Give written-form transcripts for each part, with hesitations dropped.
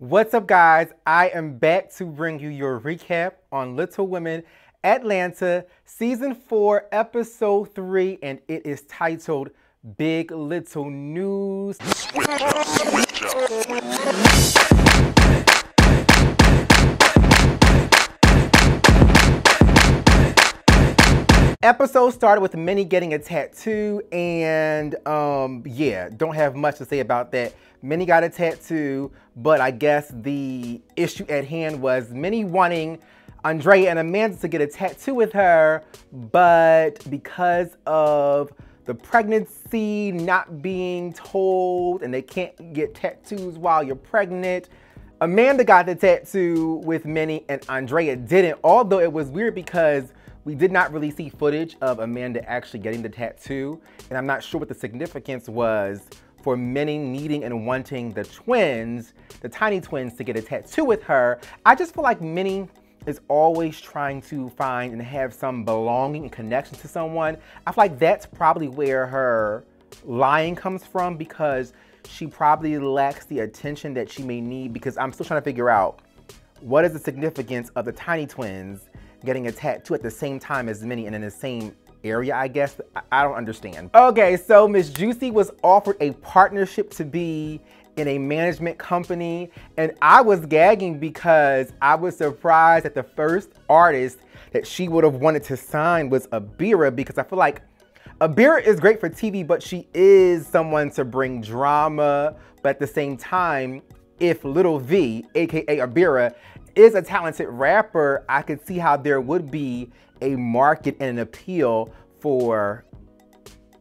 What's up, guys? I am back to bring you your recap on Little Women Atlanta Season 4, Episode 3, and it is titled Big Little News. Episode started with Minnie getting a tattoo, and yeah, don't have much to say about that. Minnie got a tattoo, but I guess the issue at hand was Minnie wanting Andrea and Amanda to get a tattoo with her, but because of the pregnancy not being told and they can't get tattoos while you're pregnant, Amanda got the tattoo with Minnie and Andrea didn't, although it was weird because we did not really see footage of Amanda actually getting the tattoo, and I'm not sure what the significance was for Minnie needing and wanting the twins, the tiny twins, to get a tattoo with her. I just feel like Minnie is always trying to find and have some belonging and connection to someone. I feel like that's probably where her lying comes from, because she probably lacks the attention that she may need, because I'm still trying to figure out what is the significance of the tiny twins getting a tattoo at the same time as Minnie and in the same area, I guess. I don't understand. Okay, so Miss Juicy was offered a partnership to be in a management company, and I was gagging because I was surprised that the first artist that she would have wanted to sign was Abira, because I feel like Abira is great for TV, but she is someone to bring drama. But at the same time, if Little V, aka Abira, is a talented rapper, I could see how there would be a market and an appeal for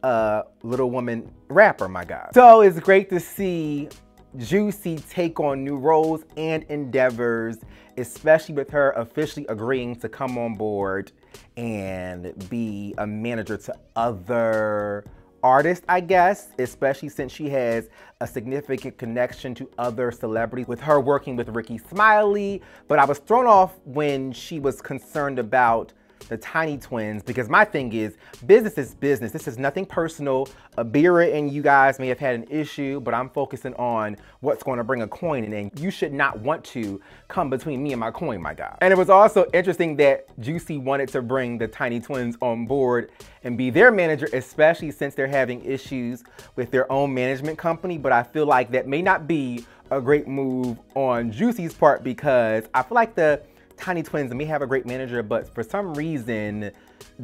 a Little Woman rapper, my God. So it's great to see Juicy take on new roles and endeavors, especially with her officially agreeing to come on board and be a manager to other artist, I guess, especially since she has a significant connection to other celebrities with her working with Ricky Smiley. But I was thrown off when she was concerned about the tiny twins, because my thing is, business is business. This is nothing personal. Abira and you guys may have had an issue, but I'm focusing on what's going to bring a coin in, and you should not want to come between me and my coin, my God. And it was also interesting that Juicy wanted to bring the tiny twins on board and be their manager, especially since they're having issues with their own management company. But I feel like that may not be a great move on Juicy's part, because I feel like the tiny twins may have a great manager, but for some reason,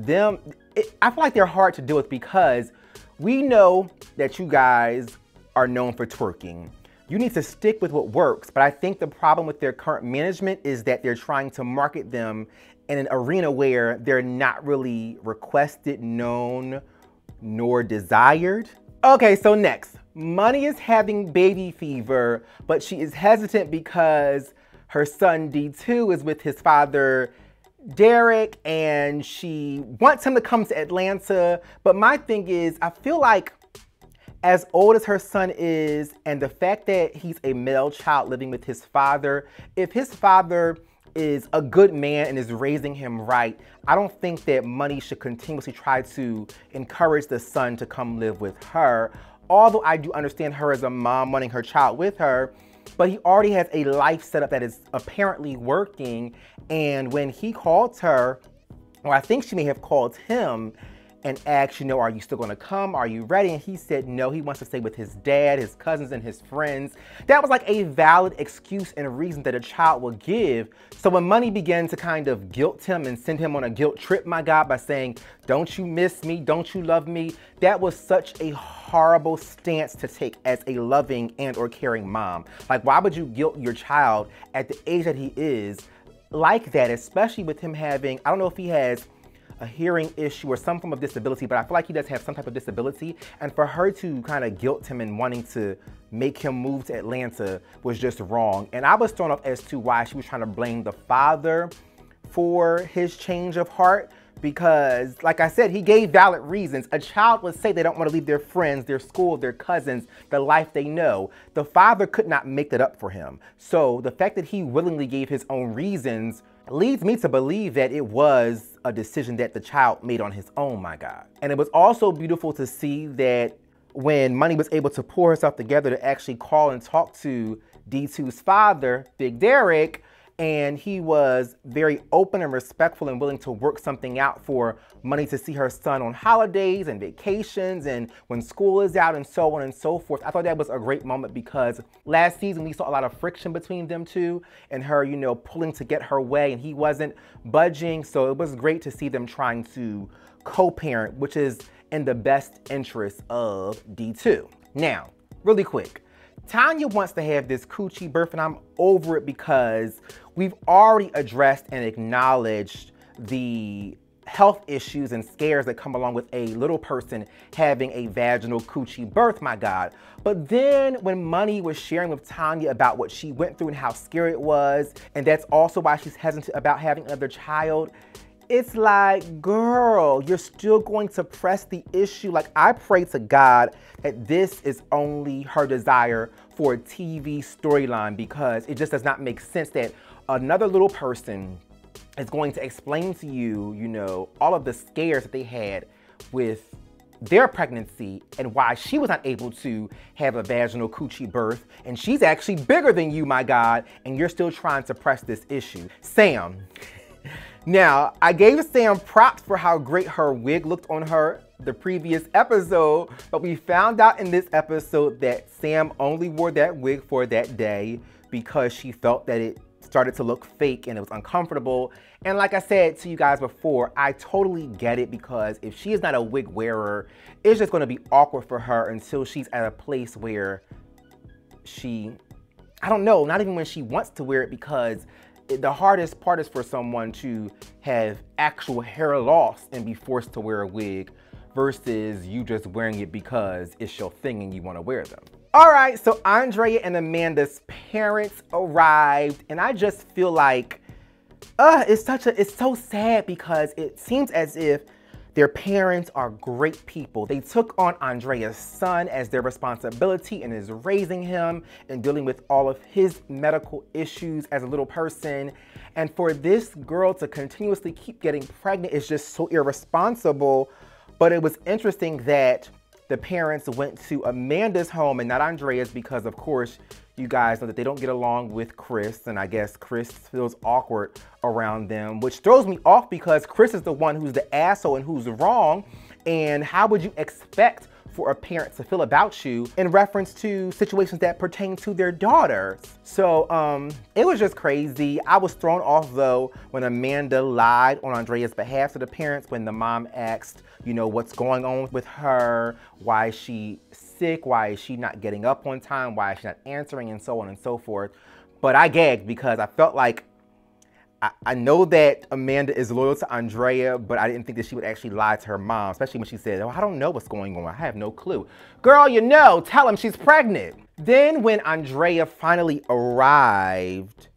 I feel like they're hard to deal with, because we know that you guys are known for twerking. You need to stick with what works, but I think the problem with their current management is that they're trying to market them in an arena where they're not really requested, known, nor desired. Okay, so next, Money is having baby fever, but she is hesitant because her son D2 is with his father Derek, and she wants him to come to Atlanta. But my thing is, I feel like as old as her son is, and the fact that he's a male child living with his father, if his father is a good man and is raising him right, I don't think that Money should continuously try to encourage the son to come live with her. Although I do understand her as a mom wanting her child with her, but he already has a life set up that is apparently working. And when he called her, or I think she may have called him and asked, are you still gonna come? Are you ready? And he said no, he wants to stay with his dad, his cousins, and his friends. That was like a valid excuse and reason that a child will give. So when Money began to kind of guilt him and send him on a guilt trip, my God, by saying, don't you miss me? Don't you love me? That was such a horrible stance to take as a loving and or caring mom. Like, why would you guilt your child at the age that he is like that, especially with him having, I don't know if he has a hearing issue or some form of disability, but I feel like he does have some type of disability. And for her to kind of guilt him and wanting to make him move to Atlanta was just wrong. And I was thrown off as to why she was trying to blame the father for his change of heart, because like I said, he gave valid reasons. A child would say they don't want to leave their friends, their school, their cousins, the life they know. The father could not make that up for him. So the fact that he willingly gave his own reasons leads me to believe that it was a decision that the child made on his own, my God. And it was also beautiful to see that when Money was able to pull herself together to actually call and talk to D2's father, Big Derek, and he was very open and respectful and willing to work something out for money to see her son on holidays and vacations and when school is out and so on and so forth. I thought that was a great moment because last season we saw a lot of friction between them two and her, you know, pulling to get her way, and he wasn't budging. So it was great to see them trying to co-parent, which is in the best interest of D2. Now, really quick, Tanya wants to have this coochie birth, and I'm over it because we've already addressed and acknowledged the health issues and scares that come along with a little person having a vaginal coochie birth, my God. But then when Money was sharing with Tanya about what she went through and how scary it was, and that's also why she's hesitant about having another child, it's like, girl, you're still going to press the issue. Like, I pray to God that this is only her desire for a TV storyline, because it just does not make sense that another little person is going to explain to you, you know, all of the scares that they had with their pregnancy and why she was not able to have a vaginal coochie birth. And she's actually bigger than you, my God, and you're still trying to press this issue. Sam. Now, I gave Sam props for how great her wig looked on her the previous episode, but we found out in this episode that Sam only wore that wig for that day because she felt that it started to look fake and it was uncomfortable. And like I said to you guys before, I totally get it, because if she is not a wig wearer, it's just going to be awkward for her until she's at a place where she, I don't know, not even when she wants to wear it, because the hardest part is for someone to have actual hair loss and be forced to wear a wig versus you just wearing it because it's your thing and you want to wear them. All right, so Andrea and Amanda's parents arrived, and I just feel like it's so sad, because it seems as if their parents are great people. They took on Andrea's son as their responsibility and is raising him and dealing with all of his medical issues as a little person. And for this girl to continuously keep getting pregnant is just so irresponsible. But it was interesting that the parents went to Amanda's home and not Andrea's, because of course, you guys know that they don't get along with Chris, and I guess Chris feels awkward around them, which throws me off because Chris is the one who's the asshole and who's wrong. And how would you expect for a parent to feel about you in reference to situations that pertain to their daughters? So it was just crazy. I was thrown off though when Amanda lied on Andrea's behalf to the parents when the mom asked, you know, what's going on with her, why is she sick, why is she not getting up on time, why is she not answering, and so on and so forth. But I gagged because I felt like I know that Amanda is loyal to Andrea, but I didn't think that she would actually lie to her mom, especially when she said, oh, I don't know what's going on. I have no clue. Girl, you know, tell him she's pregnant. Then when Andrea finally arrived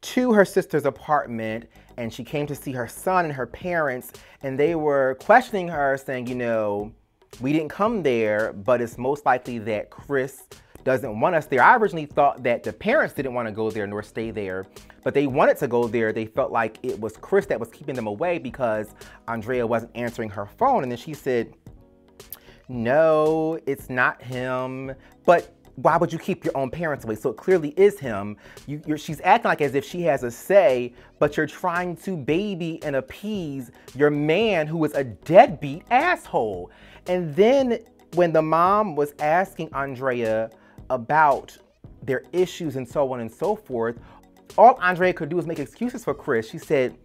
to her sister's apartment and she came to see her son and her parents, and they were questioning her, saying, you know, we didn't come there, but it's most likely that Chris doesn't want us there. I originally thought that the parents didn't want to go there nor stay there, but they wanted to go there. They felt like it was Chris that was keeping them away because Andrea wasn't answering her phone. And then she said, no, it's not him. But why would you keep your own parents away? So it clearly is him. She's acting like as if she has a say, but you're trying to baby and appease your man who is a deadbeat asshole. And then when the mom was asking Andrea about their issues and so on and so forth, all Andrea could do was make excuses for Chris. She said,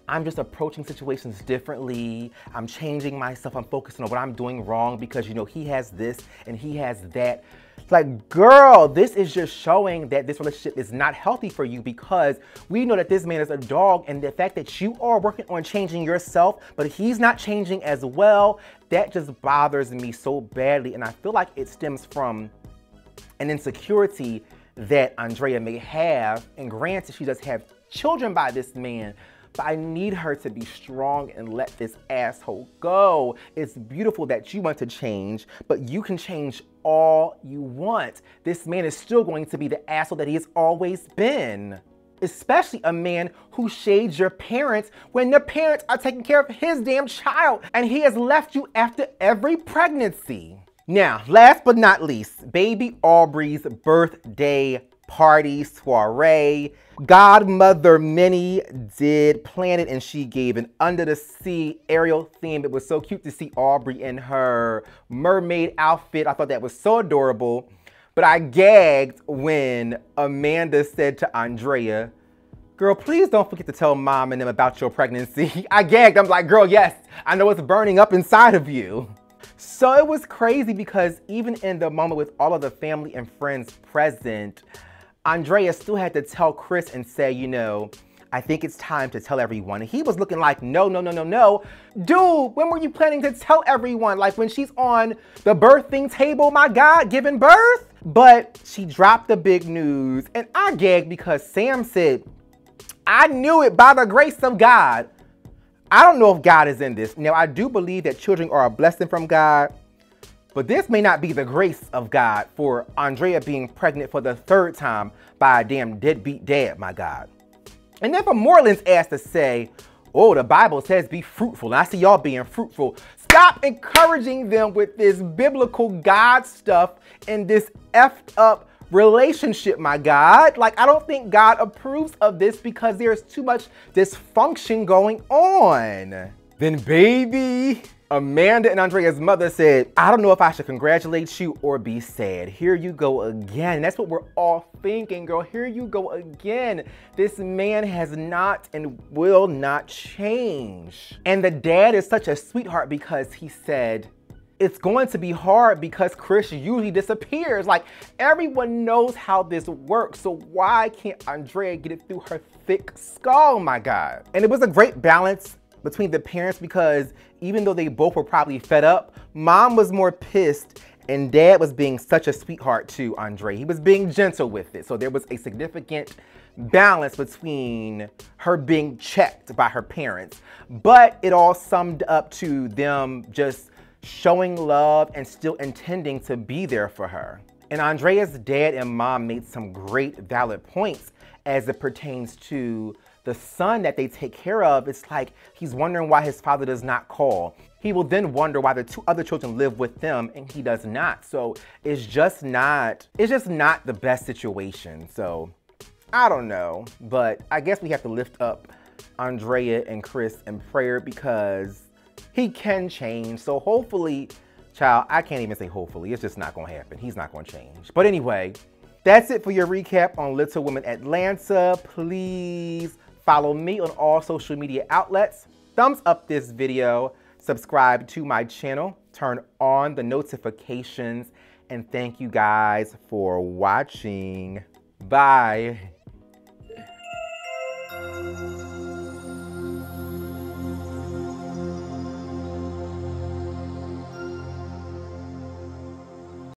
I'm just approaching situations differently. I'm changing myself. I'm focusing on what I'm doing wrong because, you know, he has this and he has that. Like, girl, this is just showing that this relationship is not healthy for you, because we know that this man is a dog, and the fact that you are working on changing yourself, but he's not changing as well, that just bothers me so badly. And I feel like it stems from an insecurity that Andrea may have. And granted, she does have children by this man, but I need her to be strong and let this asshole go. It's beautiful that you want to change, but you can change all you want. This man is still going to be the asshole that he has always been. Especially a man who shades your parents when the parents are taking care of his damn child, and he has left you after every pregnancy. Now, last but not least, baby Aubrey's birthday party, soiree. Godmother Minnie did plan it, and she gave an under the sea Ariel theme. It was so cute to see Aubrey in her mermaid outfit. I thought that was so adorable. But I gagged when Amanda said to Andrea, girl, please don't forget to tell mom and them about your pregnancy. I gagged. I'm like, girl, yes, I know it's burning up inside of you. So it was crazy because even in the moment with all of the family and friends present, Andrea still had to tell Chris and say, you know, I think it's time to tell everyone. And he was looking like, no, no, no, no, no. Dude, when were you planning to tell everyone? Like when she's on the birthing table, my God, giving birth? But she dropped the big news, and I gagged because Sam said, I knew it by the grace of God. I don't know if God is in this. Now, I do believe that children are a blessing from God, but this may not be the grace of God for Andrea being pregnant for the 3rd time by a damn deadbeat dad, my God. And then for Moreland's ass to say, oh, the Bible says be fruitful. And I see y'all being fruitful. Stop encouraging them with this biblical God stuff and this effed up relationship, my God. Like, I don't think God approves of this because there's too much dysfunction going on. Then baby, Amanda and Andrea's mother said, I don't know if I should congratulate you or be sad. Here you go again. And that's what we're all thinking, girl. Here you go again. This man has not and will not change. And the dad is such a sweetheart because he said, it's going to be hard because Chris usually disappears. Like, everyone knows how this works. So why can't Andrea get it through her thick skull, my God? And it was a great balance between the parents because even though they both were probably fed up, mom was more pissed and dad was being such a sweetheart to Andrea. He was being gentle with it. So there was a significant balance between her being checked by her parents. But it all summed up to them just showing love and still intending to be there for her. And Andrea's dad and mom made some great valid points as it pertains to the son that they take care of. It's like he's wondering why his father does not call. He will then wonder why the 2 other children live with them and he does not. So it's just not the best situation. So I don't know, but I guess we have to lift up Andrea and Chris in prayer because he can change. So hopefully, child, I can't even say hopefully. It's just not going to happen. He's not going to change. But anyway, that's it for your recap on Little Women Atlanta. Please follow me on all social media outlets. Thumbs up this video. Subscribe to my channel. Turn on the notifications. And thank you guys for watching. Bye.